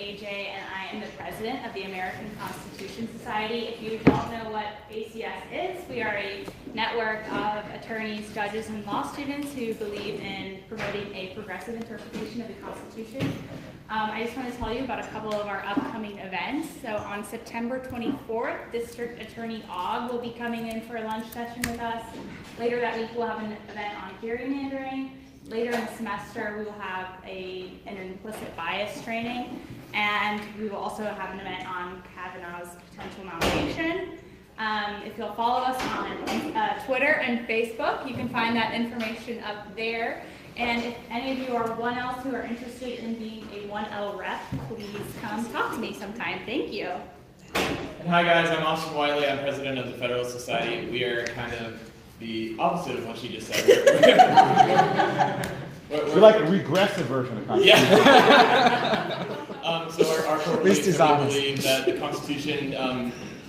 AJ, and I am the president of the American Constitution Society. If you don't know what ACS is, we are a network of attorneys, judges, and law students who believe in promoting a progressive interpretation of the Constitution. I just want to tell you about a couple of our upcoming events. So on September 24th, District Attorney Ogg will be coming in for a lunch session with us. Later that week, we'll have an event on gerrymandering. Later in the semester, we will have an implicit bias training, and we will also have an event on Kavanaugh's potential nomination. If you'll follow us on Twitter and Facebook, you can find that information up there. And if any of you are 1Ls who are interested in being a 1L rep, please come talk to me sometime. Thank you. And hi guys, I'm Austin Wiley. I'm president of the Federalist Society. We are kind of the opposite of what she just said. We're like a regressive version of the Constitution. Yeah. So our core belief is that we believe that the Constitution,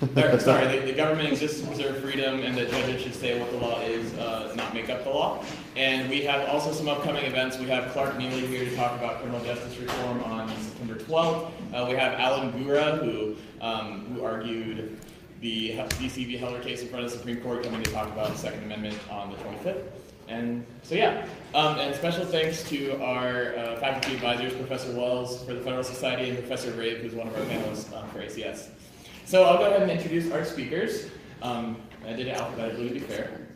the government exists to preserve freedom, and that judges should say what the law is, not make up the law. And we have also some upcoming events. We have Clark Neely here to talk about criminal justice reform on September 12th. We have Alan Gura, who argued the DC v. Heller case in front of the Supreme Court, coming to talk about the Second Amendment on the 25th. And so yeah, and special thanks to our faculty advisors, Professor Wells for the Federal Society and Professor Rave, who's one of our panelists for ACS. So I'll go ahead and introduce our speakers. I did it alphabetically to be fair.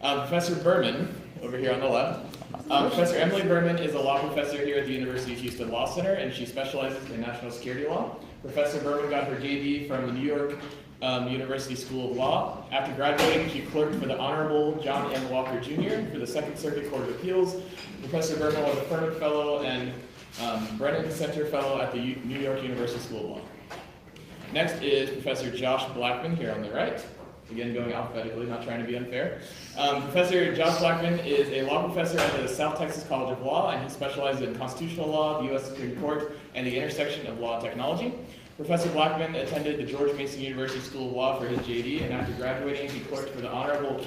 Professor Berman, over here on the left. Professor Emily Berman is a law professor here at the University of Houston Law Center, and she specializes in national security law. Professor Berman got her JD from the New York University School of Law. After graduating, she clerked for the Honorable John M. Walker Jr. for the Second Circuit Court of Appeals. Professor Berman was a Furman Fellow and Brennan Center Fellow at the New York University School of Law. Next is Professor Josh Blackman here on the right. Again, going alphabetically, not trying to be unfair. Professor Josh Blackman is a law professor at the South Texas College of Law, and he specializes in constitutional law, the U.S. Supreme Court, and the intersection of law and technology. Professor Blackman attended the George Mason University School of Law for his JD, and after graduating, he clerked for the Honorable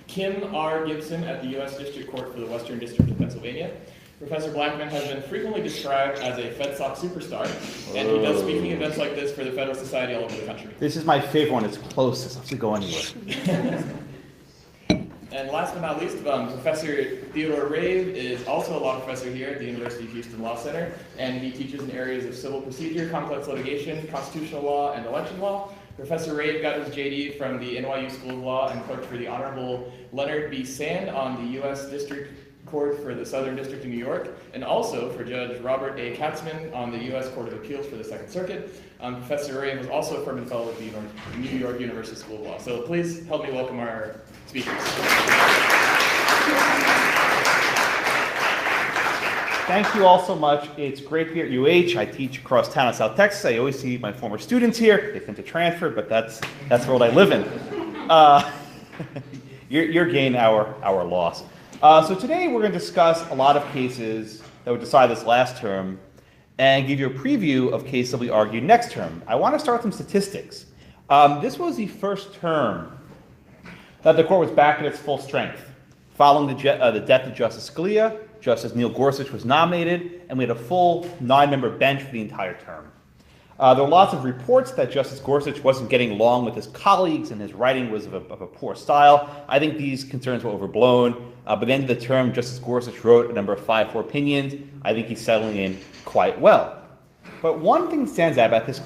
Kim R. Gibson at the U.S. District Court for the Western District of Pennsylvania. Professor Blackman has been frequently described as a FedSoc superstar, and he does speaking events like this for the Federal Society all over the country. This is my favorite one. It's closest. Let's go anywhere. And last but not least, Professor Theodore Rave is also a law professor here at the University of Houston Law Center, and he teaches in areas of civil procedure, complex litigation, constitutional law, and election law. Professor Rave got his JD from the NYU School of Law and clerked for the Honorable Leonard B. Sand on the U.S. District Court for the Southern District of New York, and also for Judge Robert A. Katzman on the U.S. Court of Appeals for the Second Circuit. Professor Rave was also a Furman Fellow at the New York University School of Law. So please help me welcome our speakers. Thank you all so much. It's great to be at UH. I teach across town in South Texas. I always see my former students here. They tend to transfer, but that's the world I live in. Your gain, our loss. So today we're going to discuss a lot of cases that were decided this last term and give you a preview of cases that we argued next term. I want to start with some statistics. This was the first term that the court was back at its full strength. Following the death of Justice Scalia, Justice Neil Gorsuch was nominated, and we had a full 9-member bench for the entire term. There were lots of reports that Justice Gorsuch wasn't getting along with his colleagues and his writing was of a poor style. I think these concerns were overblown. By the end of the term, Justice Gorsuch wrote a number of 5-4 opinions. I think he's settling in quite well. But one thing stands out about this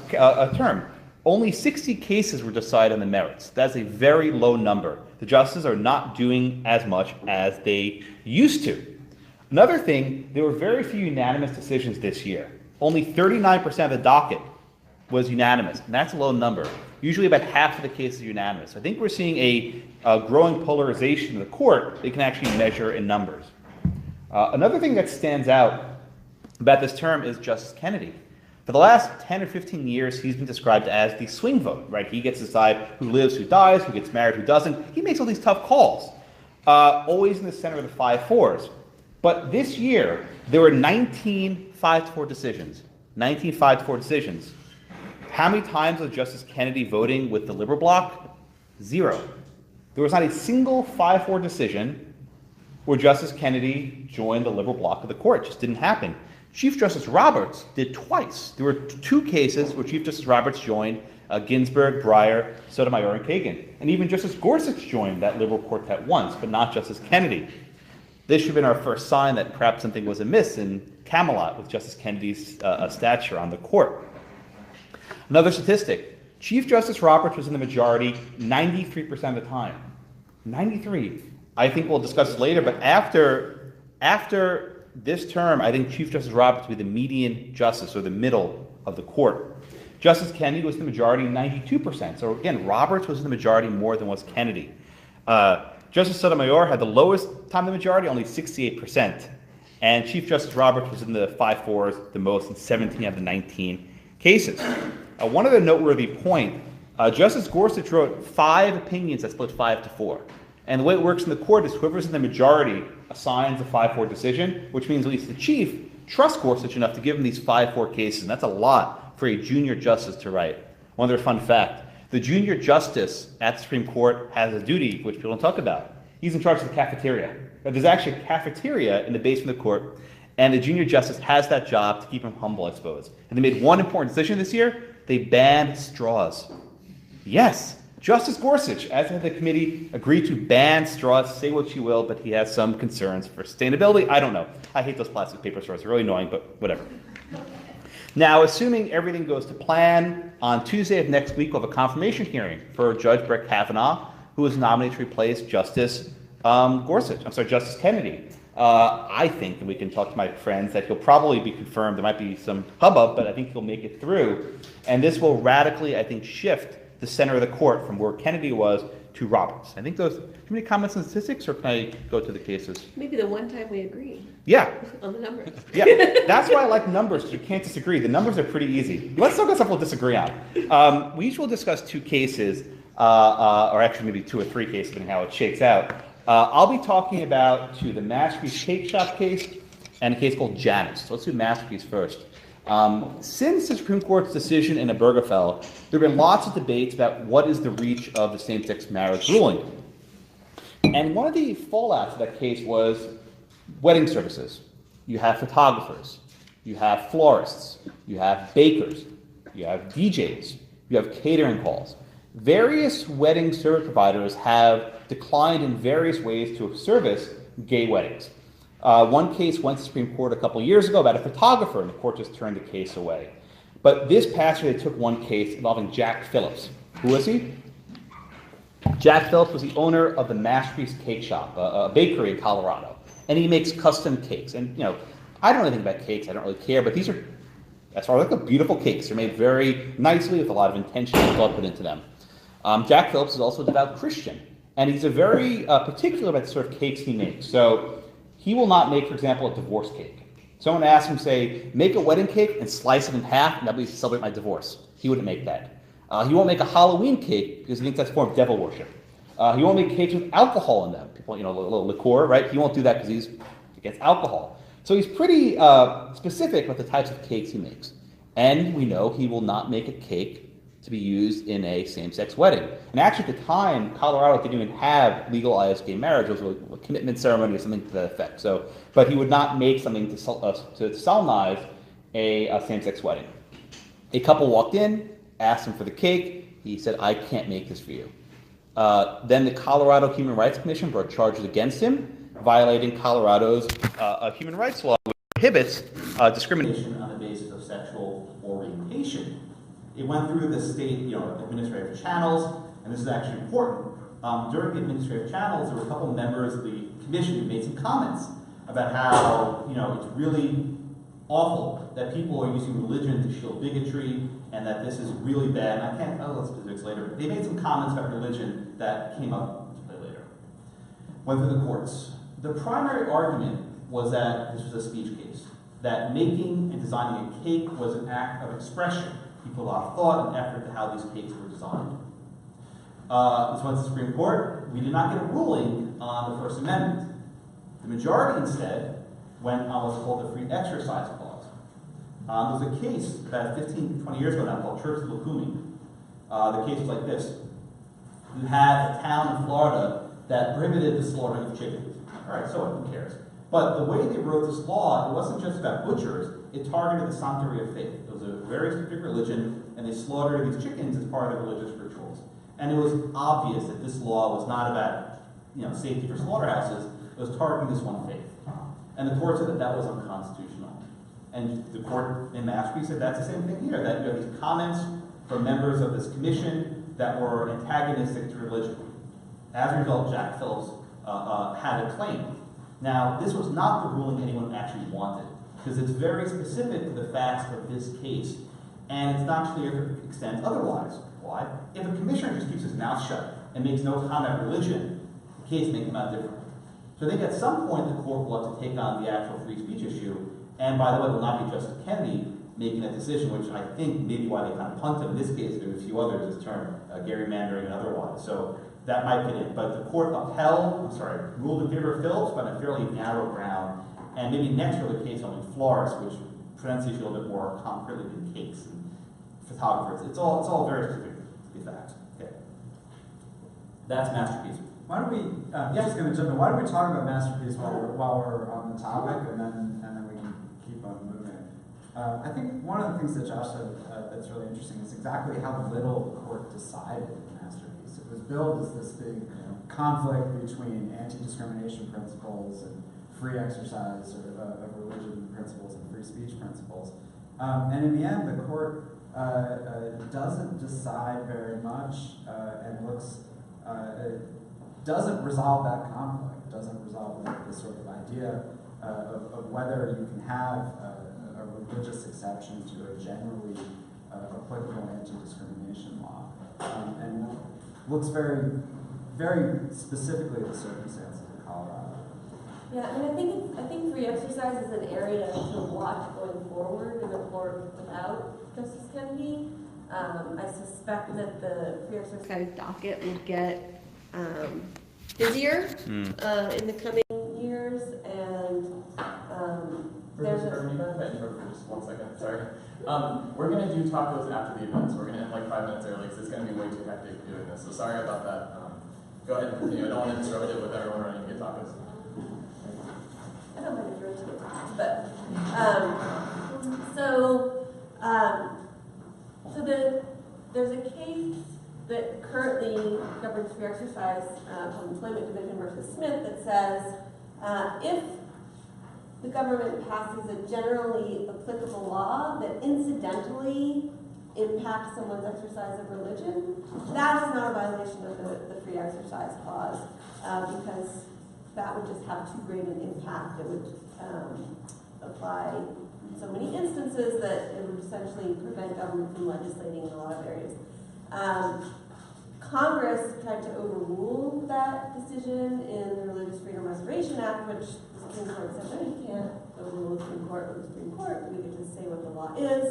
term. Only 60 cases were decided on the merits. That's a very low number. The justices are not doing as much as they used to. Another thing, there were very few unanimous decisions this year. Only 39% of the docket was unanimous, and that's a low number. Usually about half of the cases are unanimous. I think we're seeing a growing polarization in the court that you can actually measure in numbers. Another thing that stands out about this term is Justice Kennedy. For the last 10 or 15 years, he's been described as the swing vote, right? He gets to decide who lives, who dies, who gets married, who doesn't. He makes all these tough calls, always in the center of the 5-4s. But this year, there were 19 5-4 decisions. 19 5-4 decisions. How many times was Justice Kennedy voting with the liberal bloc? 0. There was not a single 5-4 decision where Justice Kennedy joined the liberal bloc of the court. It just didn't happen. Chief Justice Roberts did twice. There were two cases where Chief Justice Roberts joined Ginsburg, Breyer, Sotomayor, and Kagan. And even Justice Gorsuch joined that liberal quartet once, but not Justice Kennedy. This should have been our first sign that perhaps something was amiss in Camelot with Justice Kennedy's stature on the court. Another statistic, Chief Justice Roberts was in the majority 93% of the time. 93. I think we'll discuss this later, but after this term, I think Chief Justice Roberts will be the median justice, or the middle of the court. Justice Kennedy was in the majority 92%. So again, Roberts was in the majority more than was Kennedy. Justice Sotomayor had the lowest time in the majority, only 68%. And Chief Justice Roberts was in the 5-4s, the most in 17 out of the 19 cases. One other noteworthy point, Justice Gorsuch wrote 5 opinions that split 5-4. And the way it works in the court is whoever's in the majority assigns a 5-4 decision, which means at least the chief trusts Gorsuch enough to give him these 5-4 cases. And that's a lot for a junior justice to write. One other fun fact, the junior justice at the Supreme Court has a duty which people don't talk about. He's in charge of the cafeteria. There's actually a cafeteria in the basement of the court, and the junior justice has that job to keep him humble, I suppose. And they made one important decision this year. They banned straws. Yes, Justice Gorsuch, as head of the committee, agreed to ban straws. Say what you will, but he has some concerns for sustainability. I don't know. I hate those plastic paper straws. They're really annoying, but whatever. Now, assuming everything goes to plan, on Tuesday of next week, we'll have a confirmation hearing for Judge Brett Kavanaugh, who is nominated to replace Justice Justice Kennedy. I think, and we can talk to my friends, that he'll probably be confirmed. There might be some hubbub, but I think he'll make it through. And this will radically, I think, shift the center of the court from where Kennedy was to Roberts. I think those, too many comments and statistics, or can I go to the cases? Maybe the one time we agree. Yeah. On the numbers. Yeah, that's why I like numbers, because you can't disagree. The numbers are pretty easy. Let's talk about something we'll disagree on. We each will discuss 2 cases, or actually maybe 2 or 3 cases, depending how it shakes out. I'll be talking about the Masterpiece Cake Shop case and a case called Janus. So let's do Masterpiece first. Since the Supreme Court's decision in Obergefell, there have been lots of debates about what is the reach of the same-sex marriage ruling. And one of the fallouts of that case was wedding services. You have photographers, you have florists, you have bakers, you have DJs, you have catering calls. Various wedding service providers have declined in various ways to service gay weddings. One case went to the Supreme Court a couple years ago about a photographer, and the court just turned the case away. But this past year, they took one case involving Jack Phillips. Who was he? Jack Phillips was the owner of the Masterpiece Cake Shop, a bakery in Colorado. And he makes custom cakes. And, you know, I don't know anything about cakes. I don't really care. But these are, as far as like, beautiful cakes. They're made very nicely with a lot of intention and thought put into them. Jack Phillips is also a devout Christian. And he's a very particular about the sort of cakes he makes. So he will not make, for example, a divorce cake. Someone asks him, say, make a wedding cake and slice it in half, and that will be to celebrate my divorce. He wouldn't make that. He won't make a Halloween cake because he thinks that's a form of devil worship. He won't make cakes with alcohol in them. People, you know, a little liqueur, right? He won't do that because he's against alcohol. So he's pretty specific about the types of cakes he makes. And we know he will not make a cake to be used in a same-sex wedding. And actually at the time, Colorado didn't even have legalized gay marriage. It was a commitment ceremony or something to that effect. So, but he would not make something to solemnize a same-sex wedding. A couple walked in, asked him for the cake. He said, I can't make this for you. Then the Colorado Human Rights Commission brought charges against him, violating Colorado's human rights law, which prohibits discrimination on the basis of sexual orientation. It went through the state, administrative channels, and this is actually important. During the administrative channels, there were a couple of members of the commission who made some comments about how, it's really awful that people are using religion to shield bigotry, and that this is really bad. And I'll let specifics later, but they made some comments about religion that came up later. Went through the courts. The primary argument was that this was a speech case, that making and designing a cake was an act of expression. He put a lot of thought and effort to how these cakes were designed. This went to the Supreme Court. We did not get a ruling on the First Amendment. The majority instead went on what's called the Free Exercise Clause. There was a case about 15, 20 years ago now called Church of Lukumi. The case was like this. You had a town in Florida that prohibited the slaughtering of chickens. All right, so who cares? But the way they wrote this law, it wasn't just about butchers, it targeted the sanctuary of faith. It was a very specific religion, and they slaughtered these chickens as part of religious rituals. And it was obvious that this law was not about, safety for slaughterhouses. It was targeting this one faith. And the court said that that was unconstitutional. And the court in Masterpiece said that's the same thing here, that you have these comments from members of this commission that were antagonistic to religion. As a result, Jack Phillips had a claim. Now, this was not the ruling anyone actually wanted, because it's very specific to the facts of this case, and it's not clear if it extends otherwise. Why? If a commissioner just keeps his mouth shut and makes no comment on religion, the case may come out different. So I think at some point the court will have to take on the actual free speech issue, and by the way, it will not be Justice Kennedy making that decision, which I think may be why they kind of punted in this case. There were a few others this term, gerrymandering and otherwise. So that might get in. But the court ruled in favor of Phillips, but on a fairly narrow ground. And maybe next for the case on Flores, which presents the issue a little bit more concretely than cakes and photographers. It's all very specific to the facts. Okay. That's Masterpiece. Why don't we, just going to jump in, why don't we talk about Masterpiece while we're on the topic, and then we can keep on moving. I think one of the things that Josh said that's really interesting is exactly how little the court decided in Masterpiece. It was billed as this big conflict between anti-discrimination principles and free exercise of religion principles and free speech principles. And in the end, the court doesn't decide very much and doesn't resolve that conflict, doesn't resolve the sort of idea of whether you can have a religious exception to a generally applicable anti-discrimination law, and looks very, very specifically at the circumstances of Colorado. Yeah, and I think free exercise is an area to watch going forward in a court without Justice Kennedy. I suspect that the free exercise docket will get busier in the coming years, and there's just 1 second, sorry. We're going to do tacos after the event, so we're going to end like 5 minutes early, because it's going to be way too hectic doing this, so sorry about that. Go ahead and continue. I don't want to interrupt it with everyone running to get tacos. I don't mind if you're into it, but there's a case that currently governs free exercise called Employment Division versus Smith that says if the government passes a generally applicable law that incidentally impacts someone's exercise of religion, that is not a violation of the free exercise clause because that would just have too great an impact. It would apply in so many instances that it would essentially prevent government from legislating in a lot of areas. Congress tried to overrule that decision in the Religious Freedom Restoration Act, which the Supreme Court said, no, you can't overrule the Supreme Court with the Supreme Court. We could just say what the law is.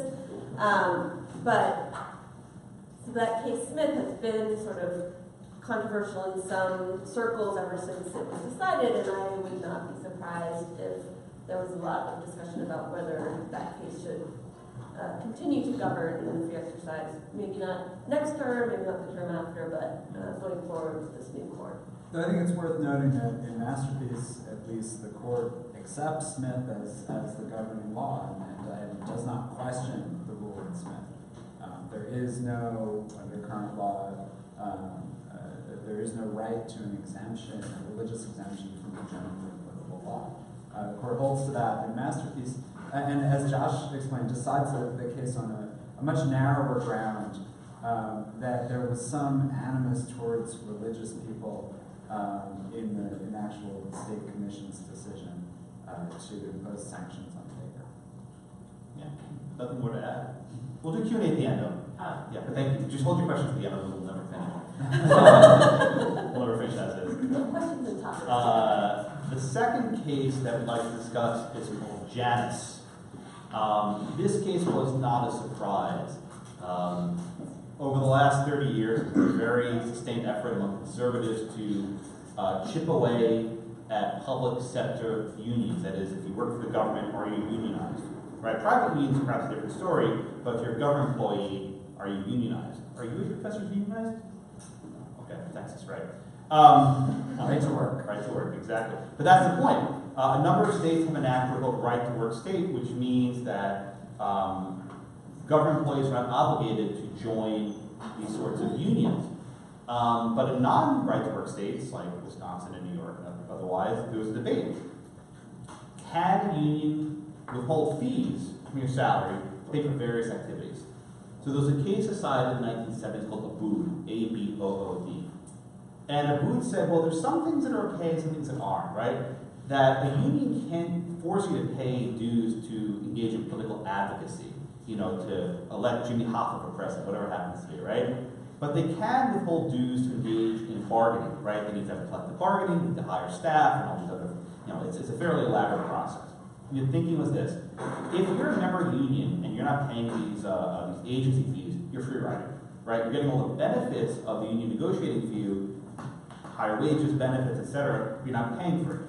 So that case Smith has been sort of controversial in some circles ever since it was decided, and I would not be surprised if there was a lot of discussion about whether that case should continue to govern in the free exercise. Maybe not next term, maybe not the term after, but going forward with this new court. So I think it's worth noting that in Masterpiece, at least, the court accepts Smith as the governing law and does not question the rule in Smith. There is no, under current law, there is no right to an exemption, a religious exemption from the generally applicable law. The court holds to that in Masterpiece, and as Josh explained, decides the case on a much narrower ground, that there was some animus towards religious people in actual state commission's decision to impose sanctions on Baker. Yeah, nothing more to add. We'll do Q&A at the end, though. Yeah, but thank you. Just hold your questions to the end, we'll never finish. We'll never finish as is. No questions and topics. The second case that we'd like to discuss is called Janus. This case was not a surprise. Over the last 30 years, there's been a very sustained effort among conservatives to chip away at public sector unions. That is, if you work for the government, are you unionized? Right? Private unions are perhaps a different story, but if you're a government employee, are you unionized? Are you as professors unionized? Okay, Texas, right? Right to work. Right to work, exactly. But that's the point. A number of states have enacted a right to work state, which means that government employees are not obligated to join these sorts of unions. But in non-right to work states, like Wisconsin and New York and otherwise, there's a debate. Can a union withhold fees from your salary to pay for various activities? So there was a case decided in the 1970s called Abood, A-B-O-O-D. And Abood said, well, there's some things that are okay and some things that aren't, right? That a union can force you to pay dues to engage in political advocacy, you know, to elect Jimmy Hoffa for president, whatever happens to be, right? But they can withhold dues to engage in bargaining, right? They need to have collective bargaining, they need to hire staff, and all these other, you know, it's a fairly elaborate process. And your thinking was this: if you're a member of a union and you're not paying these agency fees, you're free riding, right? You're getting all the benefits of the union negotiating for you, higher wages, benefits, etc. You're not paying for it.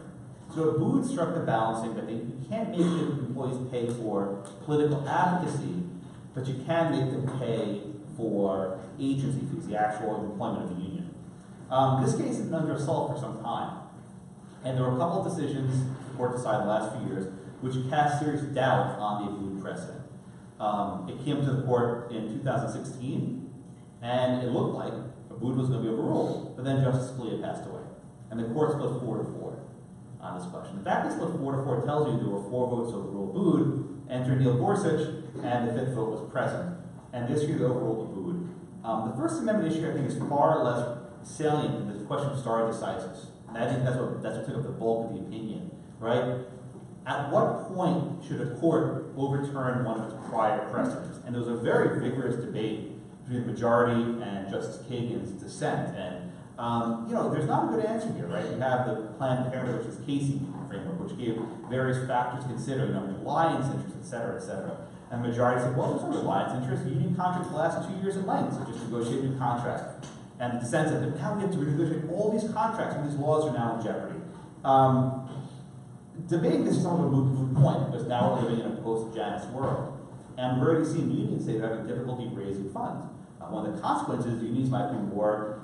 So Abood struck the balancing that you can't make the employees pay for political advocacy, but you can make them pay for agency fees, the actual employment of the union. This case has been under assault for some time, and there were a couple of decisions the court decided the last few years which cast serious doubt on the Abood precedent. It came to the court in 2016, and it looked like Abood was going to be overruled, but then Justice Scalia passed away, and the court split 4-4 on this question. The fact that split 4-4 tells you there were 4 votes to overrule Abood, enter Neil Gorsuch, and the 5th vote was present. And this year, they overruled Abood. The First Amendment issue, I think, is far less salient than the question of stare decisis. And I think that's what took up the bulk of the opinion, right? At what point should a court overturn one of its prior precedents? And there was a very vigorous debate between the majority and Justice Kagan's dissent. And you know, there's not a good answer here, right? You have the Planned Parenthood versus Casey framework, which gave various factors to consider, you know, reliance interests, et cetera, et cetera. And the majority said, well, there's no reliance interest. Union contracts last 2 years in length, so just negotiate new contracts. And the dissent said, now we have to renegotiate all these contracts, and these laws are now in jeopardy. Debating this is somewhat of a moot point, because now we're living in a post-Janus world. And we're already seeing unions say they're having difficulty raising funds. One of the consequences is unions might be more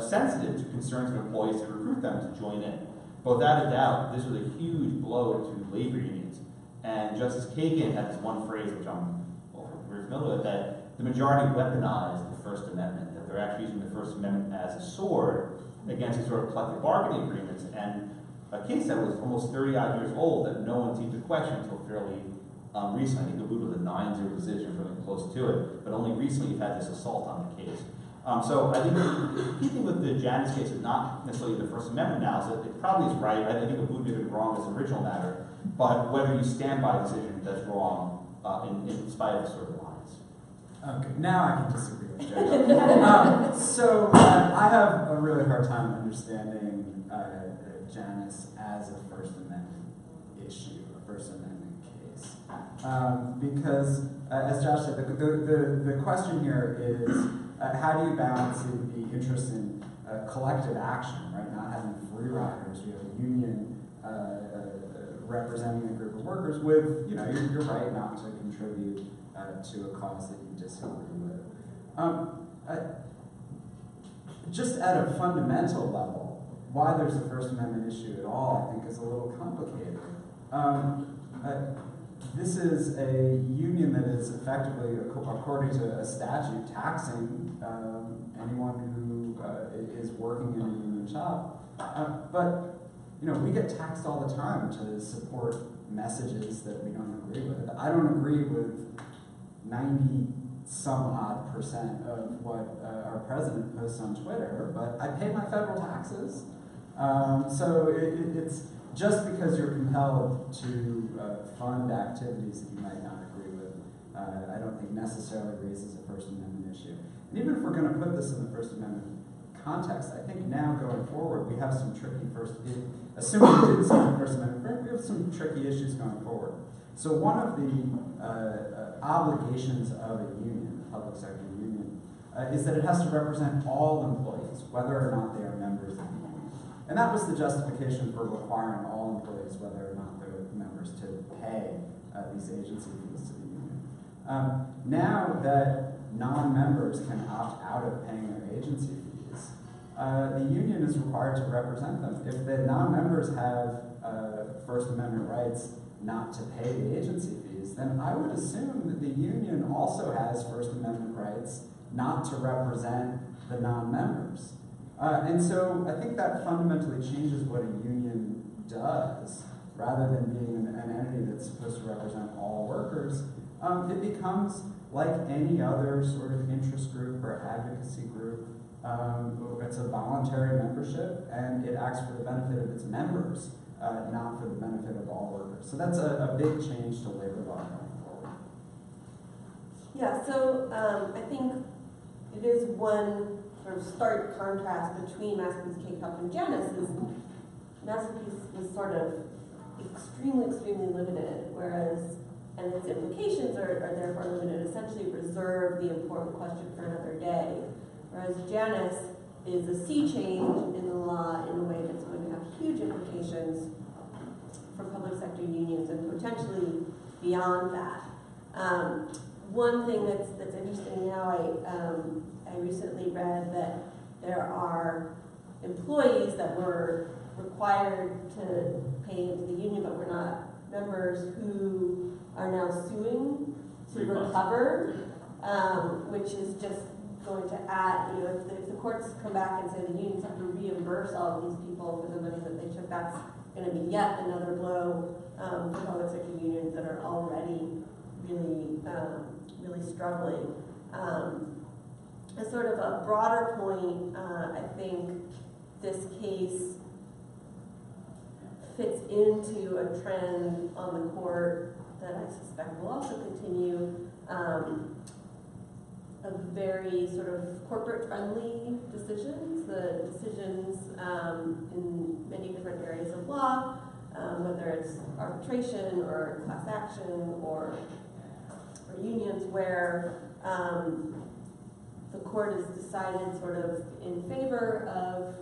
sensitive to concerns of employees to recruit them to join in. But without a doubt, this was a huge blow to labor unions. And Justice Kagan had this one phrase, which I'm very familiar with, that the majority weaponized the First Amendment, that they're actually using the First Amendment as a sword against these sort of collective bargaining agreements. And a case that was almost 30-odd years old that no one seemed to question until fairly recently. I think the Abood was a 9-0 decision, really close to it, but only recently you've had this assault on the case. So I think keeping with the Janus case is not necessarily the First Amendment analysis. It probably is right. I think Abood did it wrong as an original matter, but whether you stand by a decision that's wrong in spite of the sort of lines. Okay, now I can disagree with Joe. So I have a really hard time understanding Janus as a First Amendment issue, a First Amendment case. Because, as Josh said, the question here is, how do you balance the interest in collective action, right? Not having free riders. We have a union representing a group of workers with, you know, your right not to contribute to a cause that you disagree with. Just at a fundamental level, why there's a First Amendment issue at all, I think, is a little complicated. This is a union that is effectively, according to a statute, taxing anyone who is working in a union shop. But you know, we get taxed all the time to support messages that we don't agree with. I don't agree with 90-some-odd% of what our president posts on Twitter, but I pay my federal taxes. So it's just because you're compelled to fund activities that you might not agree with, I don't think necessarily raises a First Amendment issue. And even if we're going to put this in the First Amendment context, I think now going forward we have some tricky assuming we do this in the First Amendment, we have some tricky issues going forward. So one of the obligations of a union, a public sector union, is that it has to represent all employees, whether or not they are members of the union. And that was the justification for requiring all employees, whether or not they're members, to pay these agency fees to the union. Now that non-members can opt out of paying their agency fees, the union is required to represent them. If the non-members have First Amendment rights not to pay the agency fees, then I would assume that the union also has First Amendment rights not to represent the non-members. And so I think that fundamentally changes what a union does. Rather than being an entity that's supposed to represent all workers, it becomes like any other sort of interest group or advocacy group. It's a voluntary membership, and it acts for the benefit of its members, not for the benefit of all workers. So that's a big change to labor law going forward. Yeah, so I think it is one sort of stark contrast between Masterpiece, K-Cup, and Janus. Is Masterpiece was sort of extremely limited, whereas, and its implications are therefore limited, essentially reserve the important question for another day. Whereas Janus is a sea change in the law in a way that's going to have huge implications for public sector unions and potentially beyond that. One thing that's interesting now, I recently read that there are employees that were required to pay into the union but were not members who are now suing to recover, which is just going to add, if the courts come back and say the unions have to reimburse all of these people for the money that they took, that's going to be yet another blow for public sector unions that are already really struggling. As sort of a broader point, I think this case fits into a trend on the court that I suspect will also continue, of very sort of corporate-friendly decisions, the decisions in many different areas of law, whether it's arbitration or class action or unions, where the court has decided sort of in favor of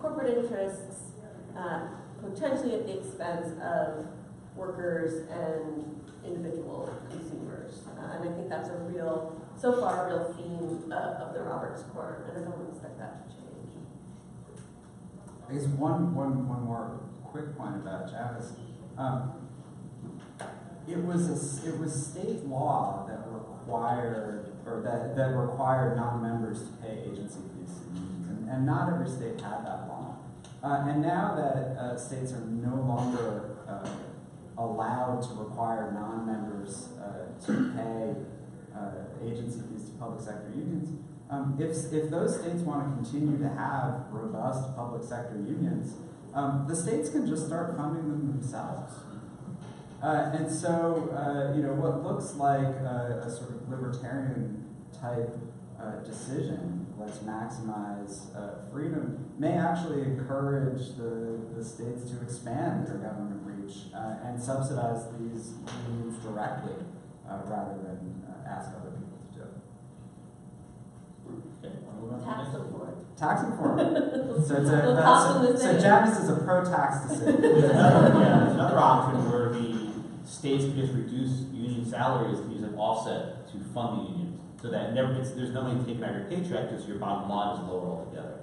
corporate interests, potentially at the expense of workers and individual consumers. And I think that's so far a real theme of the Roberts Court, and I don't expect that to change. I guess one more quick point about Janus. It was state law that required, or that required non-members to pay agency fees to unions, and not every state had that law. And now that states are no longer allowed to require non-members to pay agency fees to public sector unions, if those states want to continue to have robust public sector unions, the states can just start funding them themselves. And so, what looks like a sort of libertarian type decision, let's maximize freedom, may actually encourage the states to expand their government reach and subsidize these unions directly rather than ask other people to do it. Okay. Tax them for it. Tax them for it. So Janus is a pro-tax decision. There's another option where the states can just reduce union salaries and use an offset to fund the unions, so that there's no money taken out of your paycheck because your bottom line is lower altogether.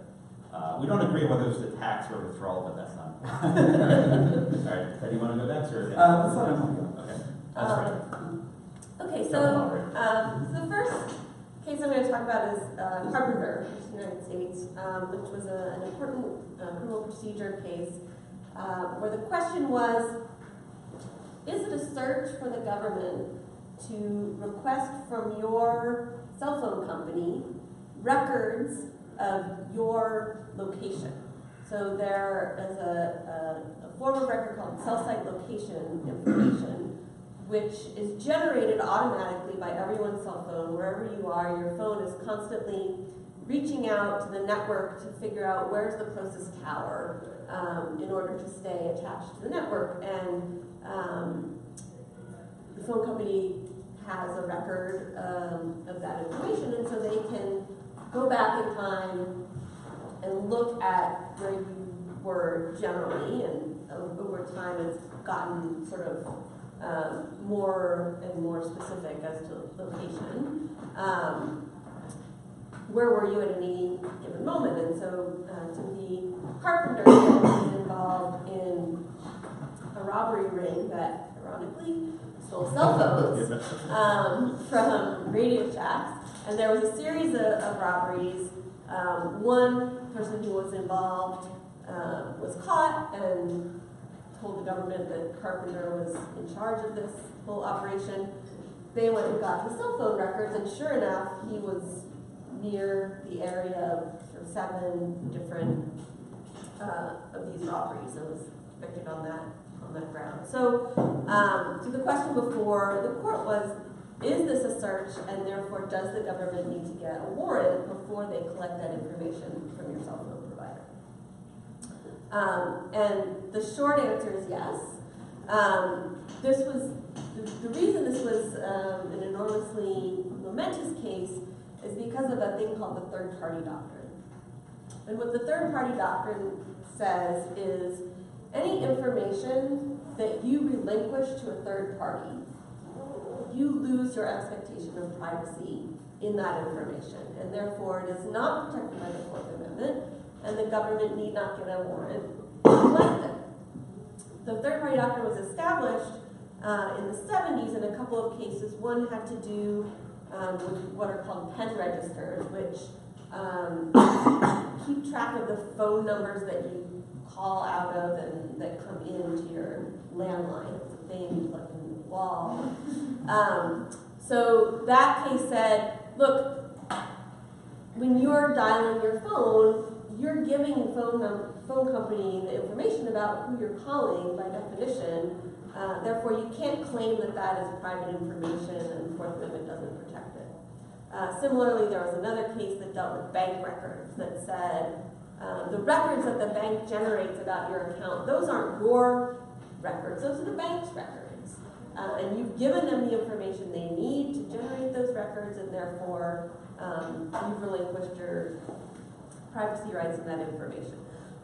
We don't agree whether it's a tax or withdrawal, but that's not. All right, Ted, do you want to go next, or? Let's let him go. Okay, that's right. Okay, so the first case I'm going to talk about is Carpenter v. United States, which was an important criminal procedure case where the question was, is it a search for the government to request from your cell phone company records of your location? So there is a form of record called cell site location information, which is generated automatically by everyone's cell phone. Wherever you are, your phone is constantly reaching out to the network to figure out where's the closest tower in order to stay attached to the network. And the phone company has a record of that information, and so they can go back in time and look at where you were generally, and over time it's gotten sort of more and more specific as to location. where were you at any given moment? And so Timothy Carpenter was involved in a robbery ring that, ironically, stole cell phones from Radio Shacks. And there was a series of robberies. One person who was involved was caught and told the government that Carpenter was in charge of this whole operation. They went and got his cell phone records, and sure enough, he was near the area of sort of 7 different of these robberies and was convicted on that ground. So, so the question before the court was, is this a search, and therefore does the government need to get a warrant before they collect that information from your cell phone provider? And the short answer is yes. This was the reason this was an enormously momentous case is because of a thing called the third-party doctrine. And what the third-party doctrine says is any information that you relinquish to a third party, you lose your expectation of privacy in that information, and therefore it is not protected by the Fourth Amendment, and the government need not get a warrant to collect it. The third-party doctrine was established in the 70s in a couple of cases. One had to do with what are called pen registers, which keep track of the phone numbers that you call out of and that come into your landline. It's a thing you plug in the wall. So that case said, look, when you're dialing your phone, you're giving phone company the information about who you're calling by definition. Therefore, you can't claim that that is private information, and the Fourth Amendment doesn't protect it. Similarly, there was another case that dealt with bank records that said the records that the bank generates about your account, those aren't your records, those are the bank's records. And you've given them the information they need to generate those records, and therefore you've relinquished your privacy rights in that information.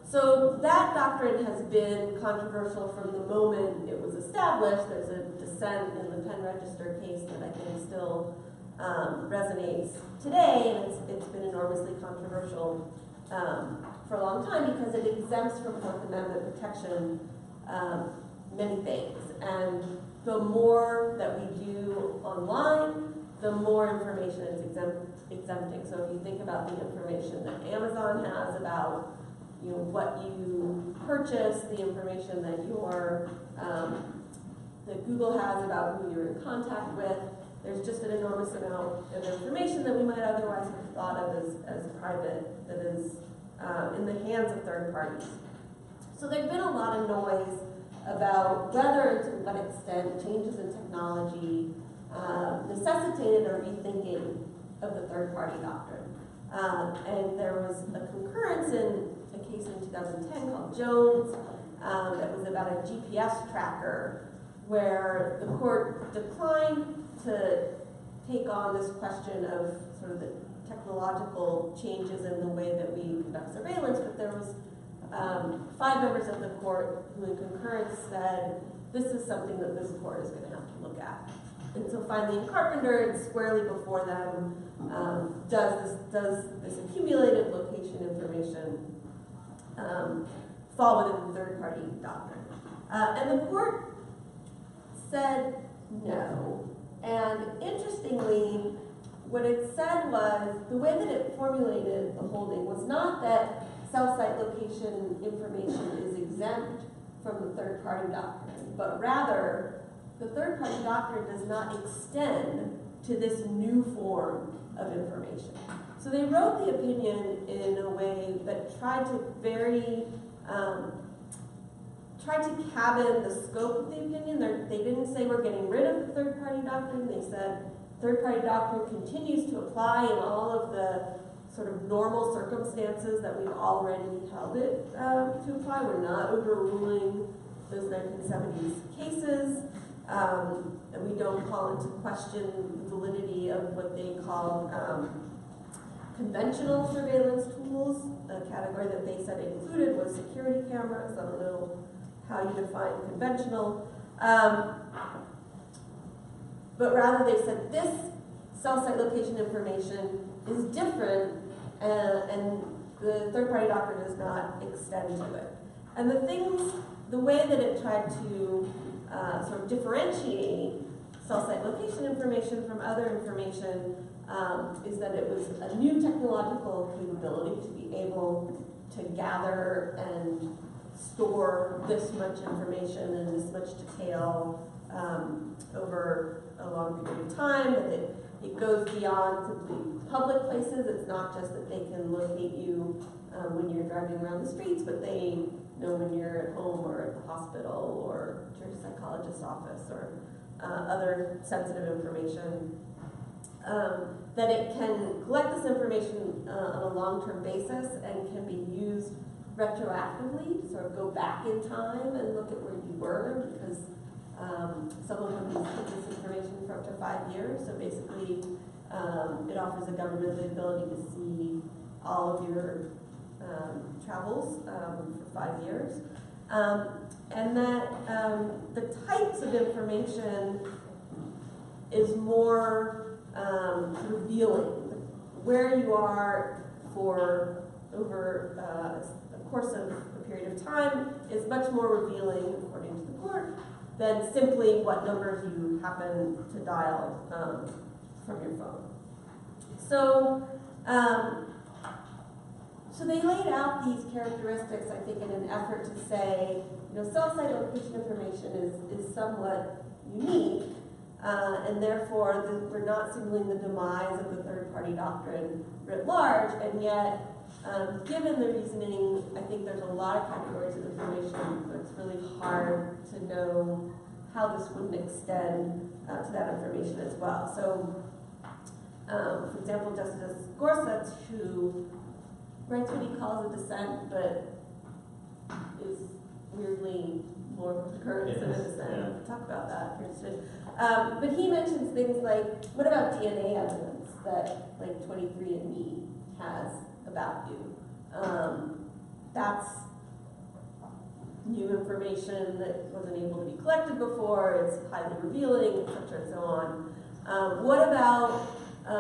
So that doctrine has been controversial from the moment it was established. There's a dissent in the pen register case that I think still resonates today, and it's been enormously controversial for a long time because it exempts from Fourth Amendment protection many things. And the more that we do online, the more information it's exempting. So if you think about the information that Amazon has about what you purchase, the information that that Google has about who you're in contact with, there's just an enormous amount of information that we might otherwise have thought of as private that is in the hands of third parties. So there's been a lot of noise about whether and to what extent changes in technology necessitated a rethinking of the third-party doctrine. And there was a concurrence in a case in 2010 called Jones that was about a GPS tracker where the court declined to take on this question of sort of the technological changes in the way that we conduct surveillance, but there was 5 members of the court who in concurrence said this is something that this court is going to have to look at. And so finally in Carpenter, and squarely before them, does this accumulated location information fall within the third-party doctrine? And the court said no. And interestingly, what it said was, the way that it formulated the holding was not that cell site location information is exempt from the third-party doctrine, but rather the third-party doctrine does not extend to this new form of information. So they wrote the opinion in a way that tried to cabin the scope of the opinion. They didn't say we're getting rid of the third-party doctrine. They said third-party doctrine continues to apply in all of the sort of normal circumstances that we've already held it to apply. We're not overruling those 1970s cases. And we don't call into question the validity of what they call conventional surveillance tools. A category that they said included was security cameras. I don't know how you define conventional. But rather they said this cell site location information is different, and the third-party doctrine does not extend to it. And the way that it tried to sort of differentiate cell site location information from other information is that it was a new technological capability to be able to gather and store this much information in this much detail over a long period of time, that it goes beyond simply public places. It's not just that they can locate you when you're driving around the streets, but they know when you're at home or at the hospital or at your psychologist's office or other sensitive information. That it can collect this information on a long-term basis and can be used retroactively, sort of go back in time and look at where you were, because someone can keep this information for up to 5 years. So basically, it offers the government the ability to see all of your travels for 5 years. And that the types of information is more revealing. Where you are for over a course of a period of time is much more revealing, according to the court, than simply what numbers you happen to dial from your phone. So, so they laid out these characteristics, I think, in an effort to say, cell site location information is somewhat unique, and therefore we're not signaling the demise of the third-party doctrine writ large, and yet, given the reasoning, I think there's a lot of categories of information where it's really hard to know how this wouldn't extend to that information as well. So, for example, Justice Gorsuch, who writes what he calls a dissent, but is weirdly more of a concurrence than a dissent. Yeah. We'll talk about that here soon. But he mentions things like, what about DNA evidence that like 23andMe has about you? That's new information that wasn't able to be collected before. It's highly revealing, etc., and so on. What about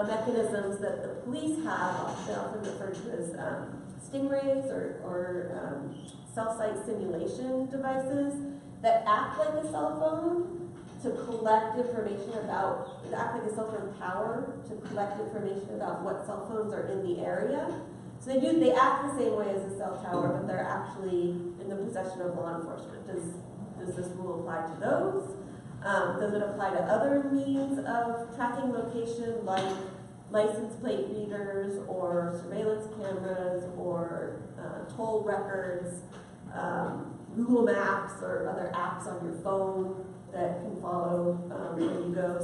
mechanisms that the police have, they're often referred to as stingrays or cell site simulation devices that act like a cell phone to collect information about, act like a cell phone tower to collect information about what cell phones are in the area. So they act the same way as a cell tower, but they're actually in the possession of law enforcement. Does this rule apply to those? Does it apply to other means of tracking location, like license plate readers or surveillance cameras or toll records, Google Maps or other apps on your phone that can follow where you go?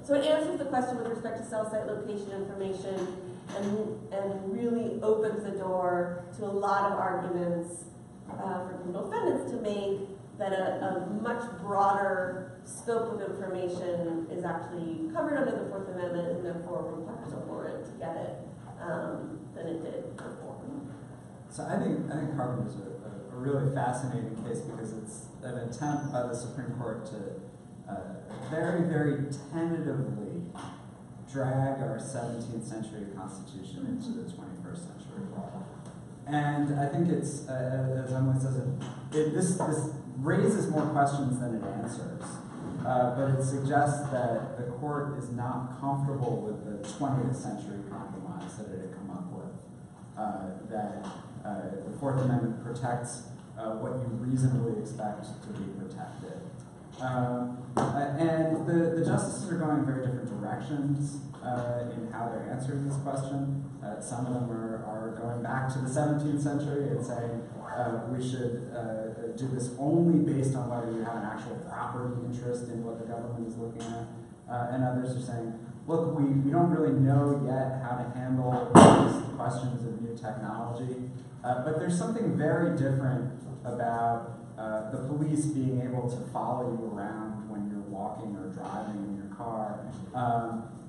So it answers the question with respect to cell site location information and really opens the door to a lot of arguments for criminal defendants to make that a much broader scope of information is actually covered under the Fourth Amendment and therefore requires a warrant to get it than it did before. So I think Carpenter is a really fascinating case because it's an attempt by the Supreme Court to very, very tentatively drag our 17th century Constitution into the 21st century law. And I think it's, as Emily says, this raises more questions than it answers. But it suggests that the court is not comfortable with the 20th century compromise that it had come up with. That the Fourth Amendment protects what you reasonably expect to be protected. And the justices are going in very different directions in how they're answering this question. Some of them are going back to the 17th century and saying we should do this only based on whether you have an actual property interest in what the government is looking at. And others are saying, look, we don't really know yet how to handle these questions of new technology. But there's something very different about the police being able to follow you around when you're walking or driving in your car,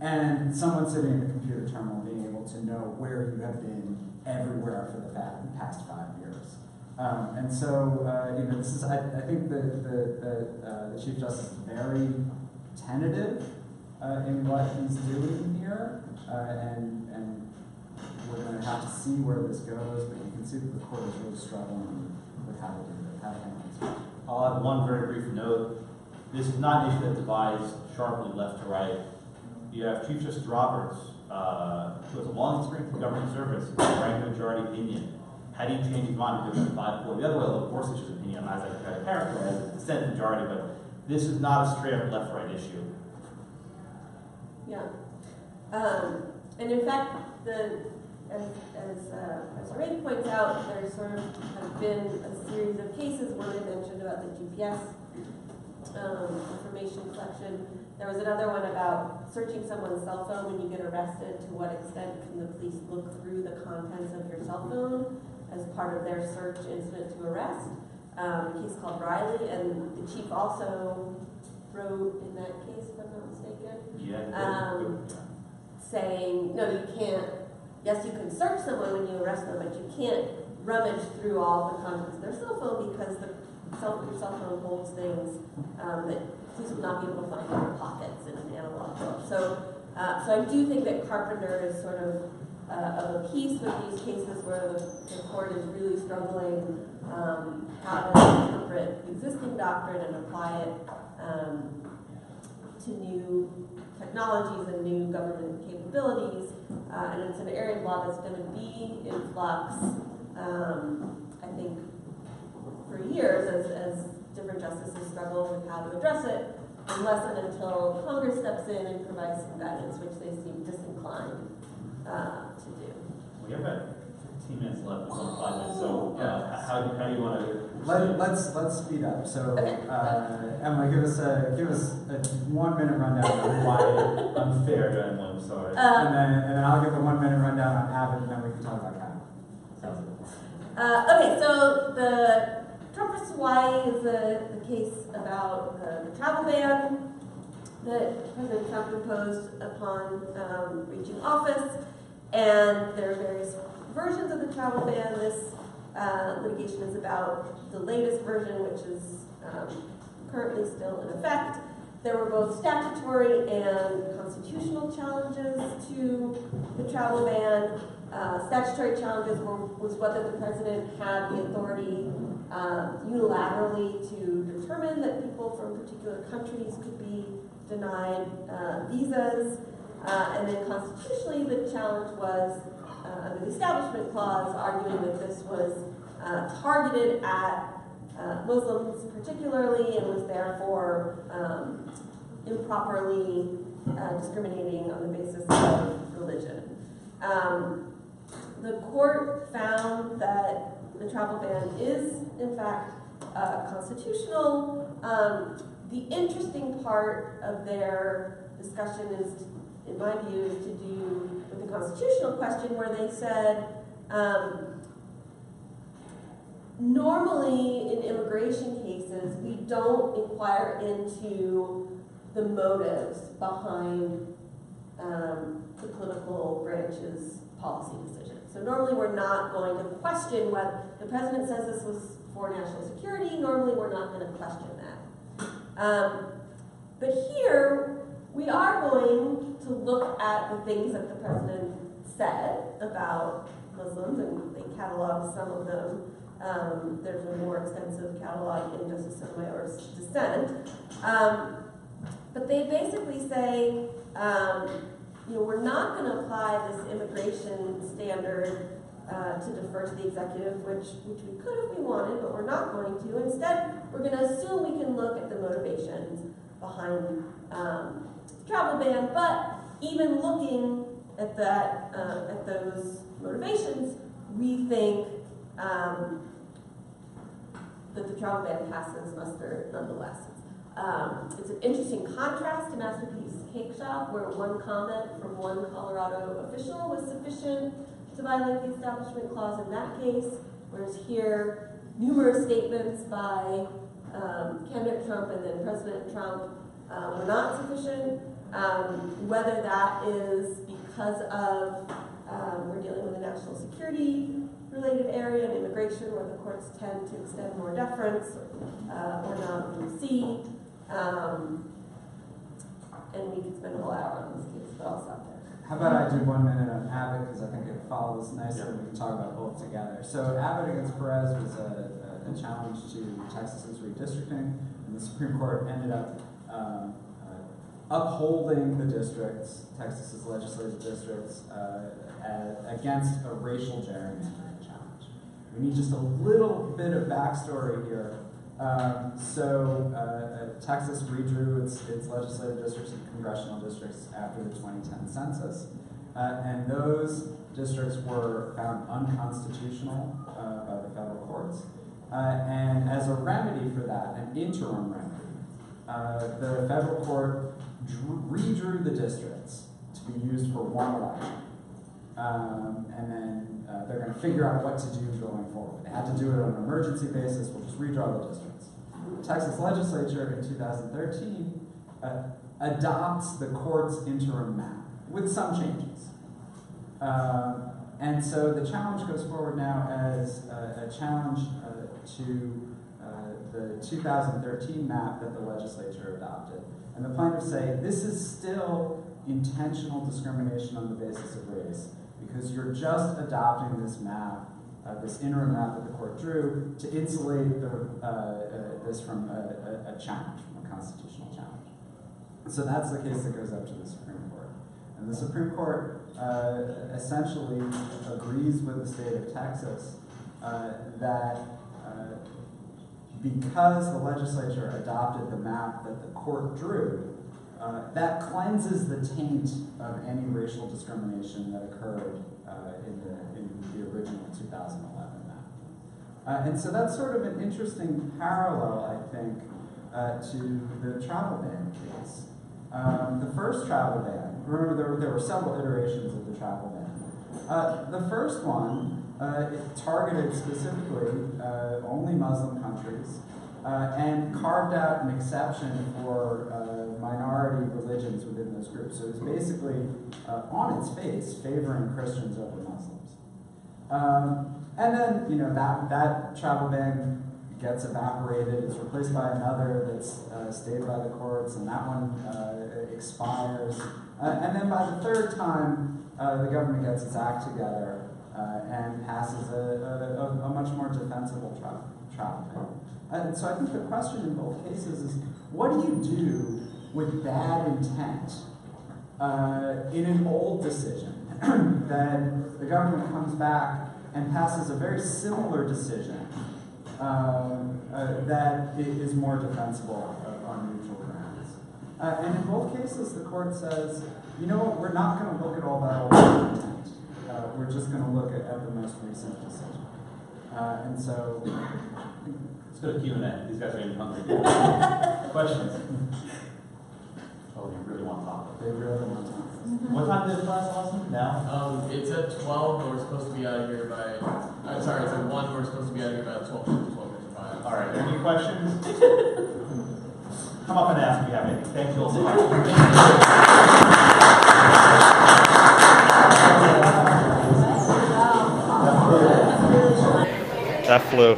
and someone sitting in a computer terminal being able to know where you have been everywhere for the past 5 years. And so, this is, I think the Chief Justice is very tentative in what he's doing here, and we're going to have to see where this goes. But you can see that the court is really struggling with how to do it, how to handle this. I'll add one very brief note. This is not an issue that divides sharply left to right. You have Chief Justice Roberts, who has a long experience in government service, ranking majority opinion. Had he changed his mind to 5-4? The other way, of course, it's just opinion, as I try to characterize it, it's Senate majority, but this is not a straight up left-right issue. Yeah. And in fact, as Ray points out, there sort of have been a series of cases. One I mentioned about the GPS information collection. There was another one about searching someone's cell phone when you get arrested. To what extent can the police look through the contents of your cell phone as part of their search incident to arrest? A case called Riley, and the chief also wrote in that case, if I'm not mistaken, saying, no, you can't, yes, you can search someone when you arrest them, but you can't rummage through all the contents of their cell phone because your cell phone holds things that police would not be able to find in their pockets in an analog book. So I do think that Carpenter is sort of a piece with these cases where the court is really struggling how to interpret existing doctrine and apply it to new technologies and new government capabilities. And it's an area of law that's going to be in flux, I think, for years as different justices struggle with how to address it, unless and until Congress steps in and provides some guidance, which they seem disinclined to do. We have about 15 minutes left, it's on 5 minutes, so how do you want to Let's speed up. So, Emma, give us a 1 minute rundown on why unfair to anyone, I'm sorry. and then I'll give a 1 minute rundown on Abbott, and then we can talk about Kyle. Sounds good. Okay, so the Trump vs. Hawaii is the case about the travel ban that President Trump imposed upon reaching office, and there are various versions of the travel ban. This litigation is about the latest version, which is currently still in effect. There were both statutory and constitutional challenges to the travel ban. Statutory challenges was whether the president had the authority unilaterally to determine that people from particular countries could be denied visas. And then constitutionally, the challenge was under the Establishment Clause, arguing that this was targeted at Muslims particularly and was therefore improperly discriminating on the basis of religion. The court found that the travel ban is, in fact, constitutional. The interesting part of their discussion is, in my view, is to do with the constitutional question, where they said, normally in immigration cases, we don't inquire into the motives behind the political branch's policy decisions. So normally we're not going to question what the president says this was for national security. Normally we're not going to question that. But here, we are going to look at the things that the president said about Muslims, and they catalog some of them. There's a more extensive catalog in Justice Sotomayor's dissent. But they basically say, we're not going to apply this immigration standard to defer to the executive, which we could if we wanted, but we're not going to. Instead, we're going to assume we can look at the motivations behind travel ban, but even looking at that, at those motivations, we think that the travel ban passes muster nonetheless. It's an interesting contrast to Masterpiece Cake Shop, where one comment from one Colorado official was sufficient to violate the Establishment Clause in that case, whereas here, numerous statements by candidate Trump and then President Trump were not sufficient. Whether that is because of we're dealing with a national security related area and immigration where the courts tend to extend more deference or not, we'll see. and we could spend a whole hour on this case, but I'll stop there. How about I do 1 minute on Abbott, because I think it follows nicely, and we can talk about both together. So Abbott against Perez was a challenge to Texas's redistricting, and the Supreme Court ended up upholding the districts, Texas's legislative districts, against a racial gerrymandering challenge. We need just a little bit of backstory here. Texas redrew its legislative districts and congressional districts after the 2010 census, and those districts were found unconstitutional by the federal courts. And as a remedy for that, an interim remedy, the federal court redrew the districts to be used for one election. And then they're going to figure out what to do going forward. They had to do it on an emergency basis. We'll just redraw the districts. The Texas legislature in 2013 adopts the court's interim map with some changes. And so the challenge goes forward now as a challenge to the 2013 map that the legislature adopted. And the plaintiffs say this is still intentional discrimination on the basis of race, because you're just adopting this map, this interim map that the court drew, to insulate this from a challenge, from a constitutional challenge. So that's the case that goes up to the Supreme Court. And the Supreme Court essentially agrees with the state of Texas that because the legislature adopted the map that the court drew, that cleanses the taint of any racial discrimination that occurred in the original 2011 map. And so that's sort of an interesting parallel, I think, to the travel ban case. The first travel ban, remember there were several iterations of the travel ban. The first one, it targeted specifically only Muslim countries and carved out an exception for minority religions within those groups. So it's basically, on its face, favoring Christians over Muslims. And then, that travel ban gets evaporated. It's replaced by another that's stayed by the courts, and that one expires. And then by the third time, the government gets its act together and passes a much more defensible travel ban. And so I think the question in both cases is, what do you do with bad intent in an old decision that the government comes back and passes a very similar decision that is more defensible on neutral grounds? And in both cases, the court says, you know what, we're not going to look at all that old intent. We're just going to look at the most recent decision. And so... Let's go to Q&A. These guys are getting hungry. Questions? Oh, you really want to talk? They really want to talk. What time did the class lesson? Now? It's at 12, but we're supposed to be out of here by... it's at 1, we're supposed to be out of here by 12:55. All right, any questions? Come up and ask if you have anything. Thank you all so much. That flew.